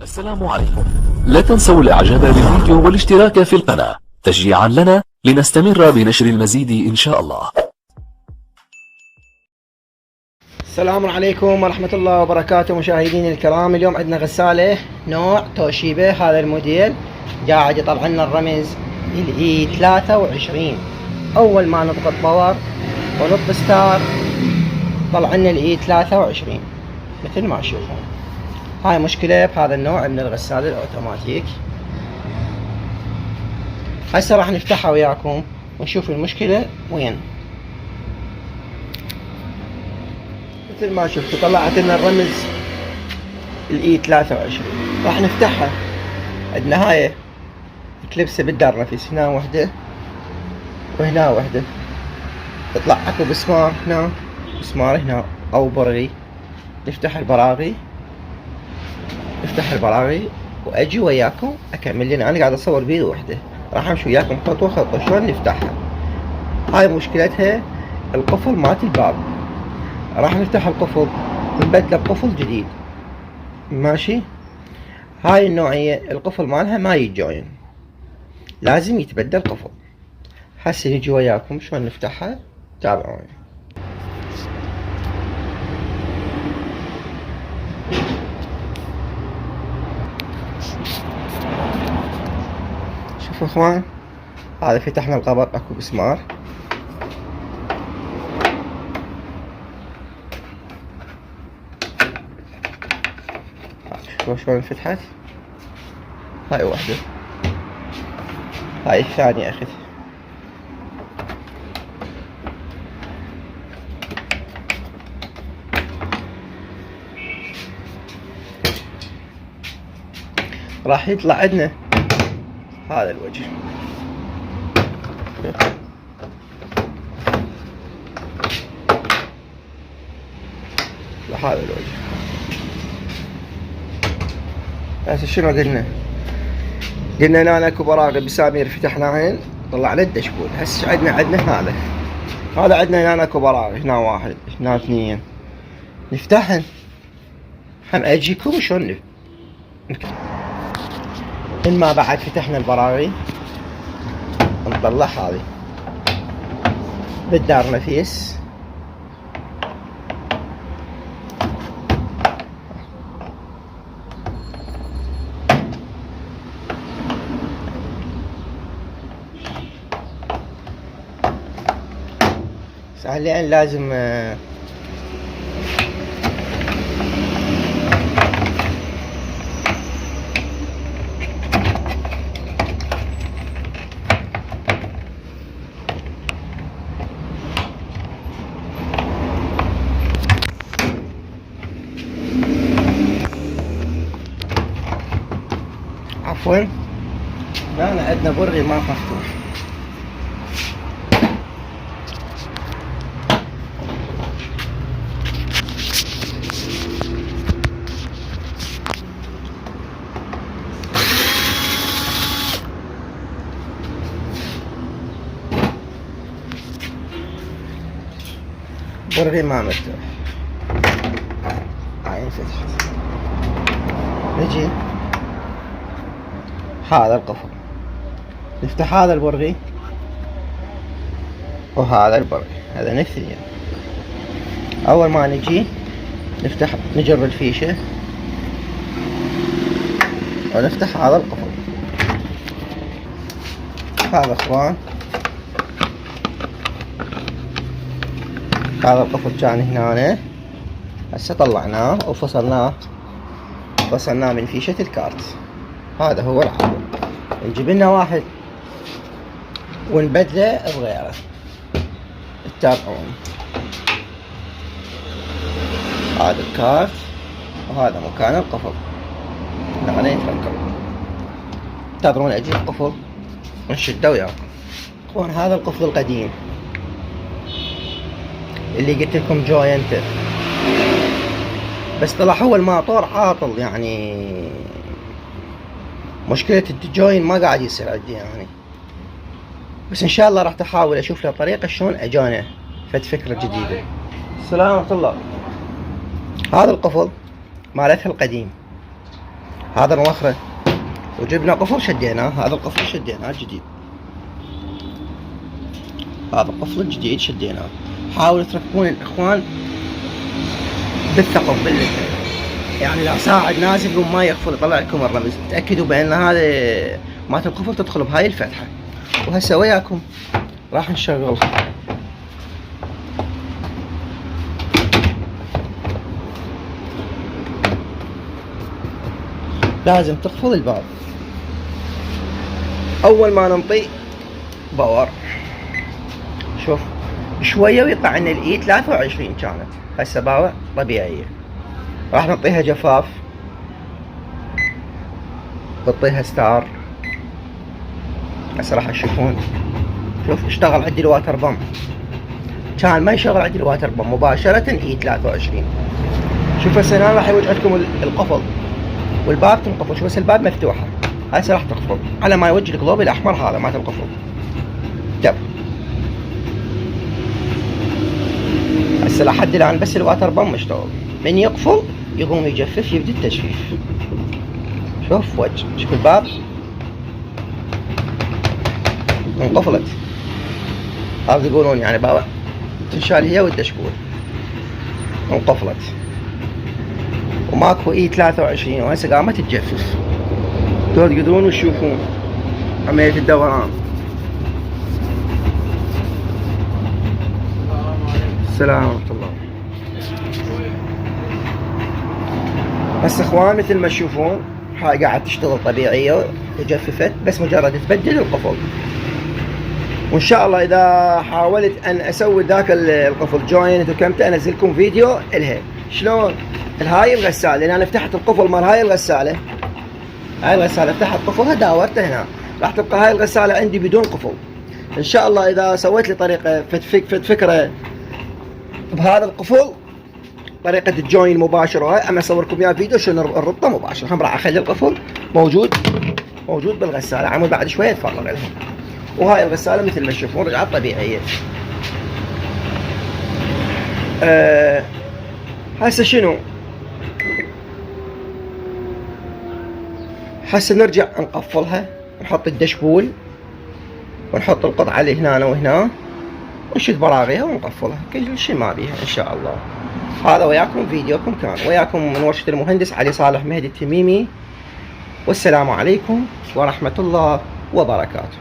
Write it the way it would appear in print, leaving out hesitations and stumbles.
السلام عليكم. لا تنسوا الاعجاب بالفيديو والاشتراك في القناة تشجيعا لنا لنستمر بنشر المزيد ان شاء الله. السلام عليكم ورحمة الله وبركاته مشاهديني الكرام. اليوم عندنا غسالة نوع توشيبا، هذا الموديل قاعد يطلع لنا الرمز الاي 23. اول ما نضغط باور ونط ستار طلع لنا الاي 23 مثل ما تشوفون. هاي مشكلة بهذا النوع من الغسالة الاوتوماتيك. هسه راح نفتحها وياكم ونشوف المشكلة وين. مثل ما شفتوا طلعت لنا الرمز الاي 23. راح نفتحها. عندنا هاي كليبسة بالدار نفس، هنا وحدة وهنا وحدة. تطلع اكو مسمار هنا مسمار هنا او برغي. نفتح البراغي واجي وياكم اكمل لنا. انا قاعد اصور بيد وحدة، راح امشي وياكم خطوة خطوة شلون نفتحها. هاي مشكلتها القفل مالت الباب. راح نفتح القفل ونبدله بقفل جديد. ماشي. هاي النوعية القفل مالها ما يجوين، لازم يتبدل قفل. هسه نجي وياكم شلون نفتحها، تابعوني. شوفوا اخوان، هذا فتحنا القبر اكو مسمار. شلون انفتحت. هاي واحدة، هاي الثانية اخذ. راح يطلع عندنا هذا الوجه. هذا الوجه. هسه شنو قلنا هنا اكو براغي بسامير فتحناهن طلعنا الدشبول. هسه عندنا هذا عندنا هنا اكو براغي، هنا واحد هنا اثنين. نفتحهن. هم اجيكم شلون ما بعد فتحنا البراغي نطلع هذه بالدار نفيس. حاليا لازم عفوا هنا عندنا برغي ما مفتوح. برغي ما مفتوح. هاي انفتحت. نجي هذا القفل، نفتح هذا البرغي وهذا البرغي، هذا نفسي. اول ما نجي نفتح نجر الفيشة ونفتح هذا القفل. هذا اخوان هذا القفل كان هنا. هسه طلعناه وفصلناه من فيشة الكارت. هذا هو العقل. نجيب لنا واحد ونبدله بغيره. تتابعون. هذا الكارت وهذا مكان القفل. هنا يتركب. تدرون اجيب قفل ونشده وياكم. اخوان هذا القفل القديم اللي قلت لكم جوينته، بس طلع هو الماطور عاطل. يعني مشكلة الجوين ما قاعد يصير عندي يعني. بس ان شاء الله راح احاول اشوف له طريقة شلون اجانه فد فكرة جديدة. السلام ورحمة الله. هذا القفل مالتها القديم هذا المخرج، وجبنا قفل شديناه. هذا القفل شديناه جديد، هذا القفل الجديد شديناه. حاولوا تركبون الاخوان بالثقب يعني لا ساعد نازل يقوم ما يقفل يطلع لكم الرمز، تاكدوا بان هذا مالت القفل تدخل بهاي الفتحه. وهسه وياكم راح نشغلها. لازم تقفل الباب اول ما ننطي باور. شوف شويه ويطلع عنا الاي 23 كانت، هسه باور طبيعيه. راح نعطيها جفاف، نعطيها ستار. هسه راح تشوفون. شوف اشتغل عندي الواتر بام، كان ما يشغل عندي الواتر بام مباشره اي 23. شوف هسه هنا راح يوجه لكم القفل والباب تنقفل. شوف هسه الباب مفتوحه، هسه راح تقفل على ما يوجه القلوب الاحمر هذا مالت القفل. دب هسه لحد الان بس الواتر بام مشتغل، من يقفل يقوم يجفف يبدي التجفيف. شوف وجه، شوف الباب انقفلت. هذا يقولون يعني بابا تنشال هي والدشبول انقفلت وماكو اي 23 وهسه قامت تجفف. دول تقدرون وتشوفون عملية الدوران. السلام ورحمة الله. بس اخوان مثل ما تشوفون هاي قاعد تشتغل طبيعية وجففت، بس مجرد تبدل القفل. وان شاء الله اذا حاولت ان اسوي ذاك القفل جوينت وكمت انزلكم فيديو الها شلون هاي الغسالة، لان انا فتحت القفل مال هاي الغسالة. هاي الغسالة فتحت قفلها داورته هنا، راح تبقى هاي الغسالة عندي بدون قفل. ان شاء الله اذا سويت لي طريقة فكرة بهذا القفل، طريقة الجوين مباشرة، وهاي انا اصوركم اياها فيديو شلون نربطه مباشرة. هم راح اخلي القفل موجود بالغسالة، عمود بعد شوية اتفرغ لها. وهاي الغسالة مثل ما تشوفون رجعت طبيعية. هسه شنو؟ هسه نرجع نقفلها، نحط الدشبول ونحط القطعة اللي هنا وهنا ونشد براغيها ونقفلها كل شيء ما بيها ان شاء الله. هذا وياكم فيديوكم، كان وياكم من ورشة المهندس علي صالح مهدي التميمي، والسلام عليكم ورحمة الله وبركاته.